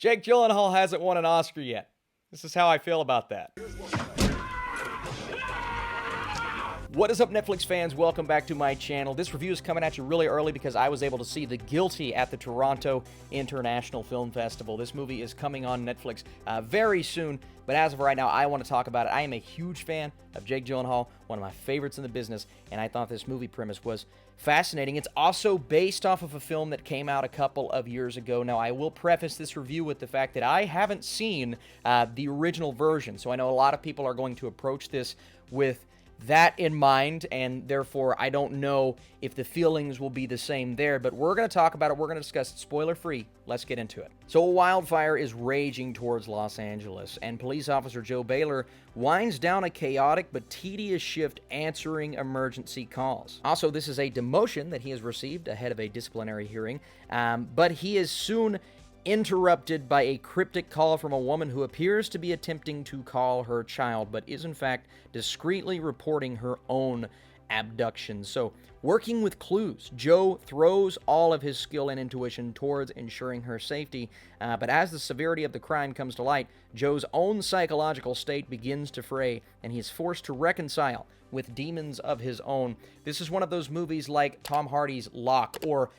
Jake Gyllenhaal hasn't won an Oscar yet. This is how I feel about that. What is up, Netflix fans? Welcome back to my channel. This review is coming at you really early because I was able to see The Guilty at the Toronto International Film Festival. This movie is coming on Netflix very soon, but as of right now, I want to talk about it. I am a huge fan of Jake Gyllenhaal, one of my favorites in the business, and I thought this movie premise was fascinating. It's also based off of a film that came out a couple of years ago. Now, I will preface this review with the fact that I haven't seen the original version, so I know a lot of people are going to approach this with that in mind, and therefore I don't know if the feelings will be the same there, but we're going to talk about it. We're going to discuss it spoiler free. Let's get into it. So a wildfire is raging towards Los Angeles, and police officer Joe Baylor winds down a chaotic but tedious shift answering emergency calls. Also, this is a demotion that he has received ahead of a disciplinary hearing, but he is soon interrupted by a cryptic call from a woman who appears to be attempting to call her child, but is in fact discreetly reporting her own abduction. So, working with clues, Joe throws all of his skill and intuition towards ensuring her safety, but as the severity of the crime comes to light, Joe's own psychological state begins to fray, and he is forced to reconcile with demons of his own. This is one of those movies like Tom Hardy's Locke, or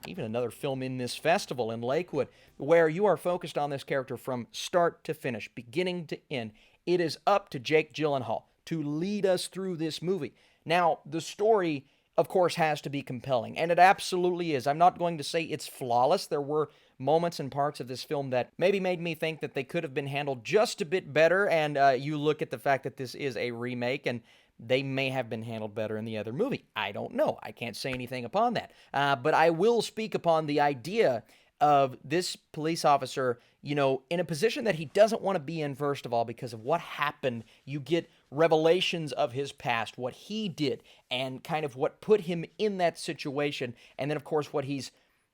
even another film in this festival in Lakewood, where you are focused on this character from start to finish, beginning to end. It is up to Jake Gyllenhaal to lead us through this movie. Now, the story, of course, has to be compelling, and it absolutely is. I'm not going to say it's flawless. There were moments and parts of this film that maybe made me think that they could have been handled just a bit better, and you look at the fact that this is a remake, and they may have been handled better in the other movie. I don't know. I can't say anything upon that. But I will speak upon the idea of this police officer, you know, in a position that he doesn't want to be in, first of all, because of what happened. You get revelations of his past, what he did, and kind of what put him in that situation. And then, of course, what he's,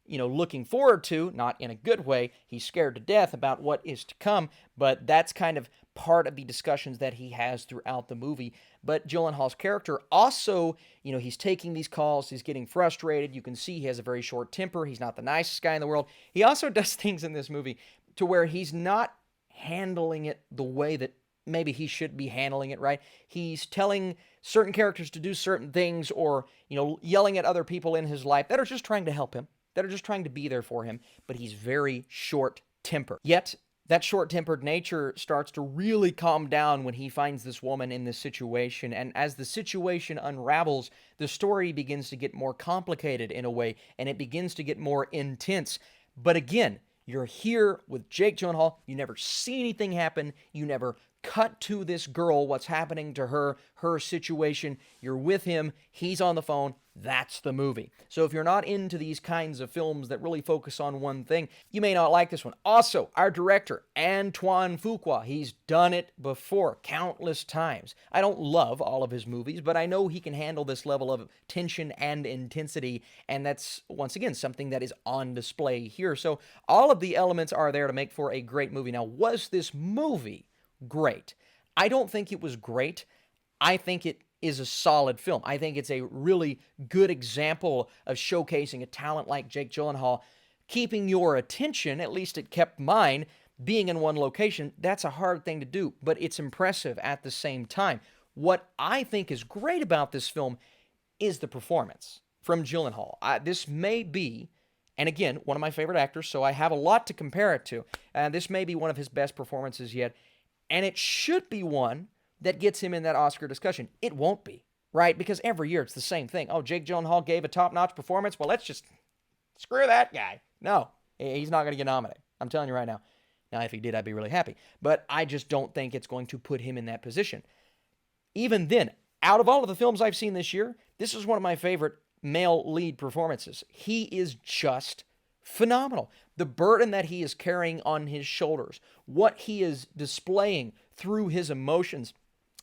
you know, looking forward to, not in a good way. He's scared to death about what is to come, but that's kind of part of the discussions that he has throughout the movie. But Gyllenhaal's character also, you know, he's taking these calls, he's getting frustrated. You can see he has a very short temper. He's not the nicest guy in the world. He also does things in this movie to where he's not handling it the way that maybe he should be handling it, right? He's telling certain characters to do certain things, or, you know, yelling at other people in his life that are just trying to help him, that are just trying to be there for him, but he's very short-tempered. Yet, that short-tempered nature starts to really calm down when he finds this woman in this situation, and as the situation unravels, the story begins to get more complicated in a way, and it begins to get more intense. But again, you're here with Jake Gyllenhaal, you never see anything happen, you never cut to this girl, what's happening to her, her situation, you're with him, he's on the phone, that's the movie. So if you're not into these kinds of films that really focus on one thing, you may not like this one. Also, our director, Antoine Fuqua, he's done it before countless times. I don't love all of his movies, but I know he can handle this level of tension and intensity, and that's, once again, something that is on display here. So all of the elements are there to make for a great movie. Now, was this movie great? I don't think it was great. I think it is a solid film. I think it's a really good example of showcasing a talent like Jake Gyllenhaal, keeping your attention, at least it kept mine, being in one location. That's a hard thing to do, but it's impressive at the same time. What I think is great about this film is the performance from Gyllenhaal. This may be, and again, one of my favorite actors, so I have a lot to compare it to. This may be one of his best performances yet, and it should be one that gets him in that Oscar discussion. It won't be, right? Because every year it's the same thing. Oh, Jake Gyllenhaal gave a top-notch performance. Well, let's just screw that guy. No, he's not going to get nominated. I'm telling you right now. Now, if he did, I'd be really happy. But I just don't think it's going to put him in that position. Even then, out of all of the films I've seen this year, this is one of my favorite male lead performances. He is just phenomenal. The burden that he is carrying on his shoulders, what he is displaying through his emotions,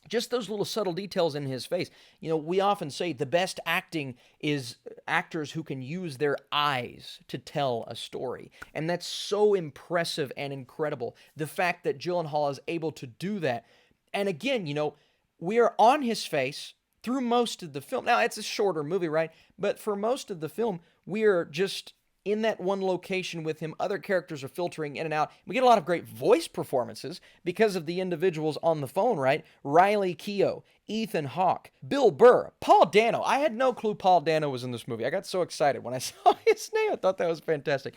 just those little subtle details in his face. You know, we often say the best acting is actors who can use their eyes to tell a story. And that's so impressive and incredible. The fact that Gyllenhaal is able to do that. And again, you know, we are on his face through most of the film. Now, it's a shorter movie, right? But for most of the film, we are just in that one location with him. Other characters are filtering in and out. We get a lot of great voice performances because of the individuals on the phone, right? Riley Keough, Ethan Hawke, Bill Burr, Paul Dano. I had no clue Paul Dano was in this movie. I got so excited when I saw his name. I thought that was fantastic.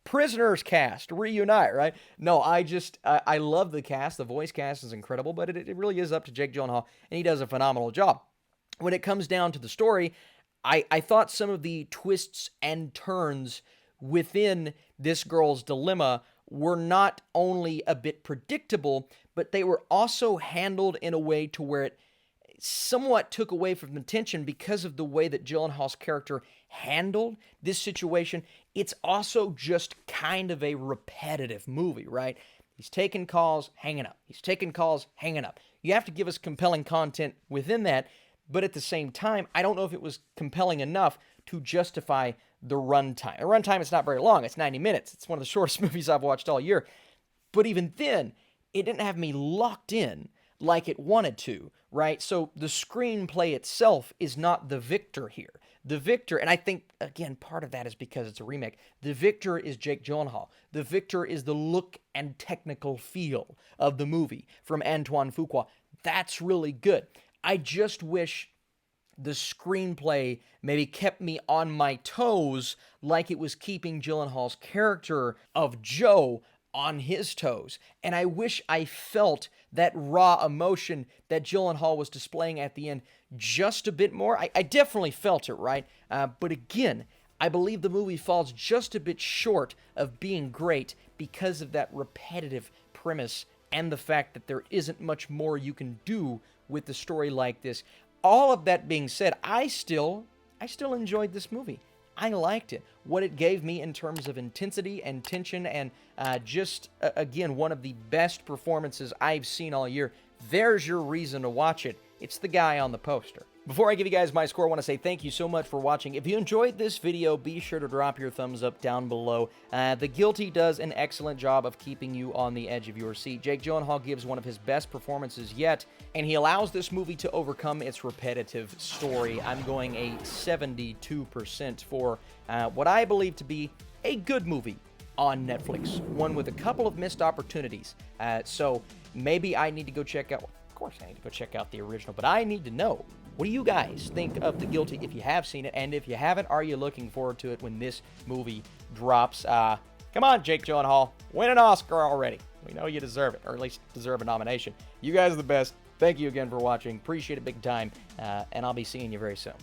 Prisoners cast, reunite, right? No, I love the cast. The voice cast is incredible, but it really is up to Jake Gyllenhaal, and he does a phenomenal job. When it comes down to the story, I thought some of the twists and turns within this girl's dilemma were not only a bit predictable, but they were also handled in a way to where it somewhat took away from the tension because of the way that Gyllenhaal's character handled this situation. It's also just kind of a repetitive movie, right? He's taking calls, hanging up. He's taking calls, hanging up. You have to give us compelling content within that, but at the same time, I don't know if it was compelling enough to justify the runtime. The runtime is not very long. It's 90 minutes. It's one of the shortest movies I've watched all year. But even then, it didn't have me locked in like it wanted to, right? So the screenplay itself is not the victor here. The victor, and I think, again, part of that is because it's a remake. The victor is Jake Gyllenhaal. The victor is the look and technical feel of the movie from Antoine Fuqua. That's really good. I just wish the screenplay maybe kept me on my toes like it was keeping Gyllenhaal's character of Joe on his toes. And I wish I felt that raw emotion that Gyllenhaal was displaying at the end just a bit more. I definitely felt it, right? But again, I believe the movie falls just a bit short of being great because of that repetitive premise and the fact that there isn't much more you can do with a story like this. All of that being said, I still enjoyed this movie. I liked it. What it gave me in terms of intensity and tension and again, one of the best performances I've seen all year. There's your reason to watch it. It's the guy on the poster. Before I give you guys my score, I want to say thank you so much for watching. If you enjoyed this video, be sure to drop your thumbs up down below. The Guilty does an excellent job of keeping you on the edge of your seat. Jake Gyllenhaal gives one of his best performances yet, and he allows this movie to overcome its repetitive story. I'm going a 72% for what I believe to be a good movie on Netflix. One with a couple of missed opportunities. So maybe I need to go check out... Of course I need to go check out the original, but I need to know, what do you guys think of The Guilty if you have seen it? And if you haven't, are you looking forward to it when this movie drops? Come on, Jake Gyllenhaal. Win an Oscar already. We know you deserve it, or at least deserve a nomination. You guys are the best. Thank you again for watching. Appreciate it big time. And I'll be seeing you very soon.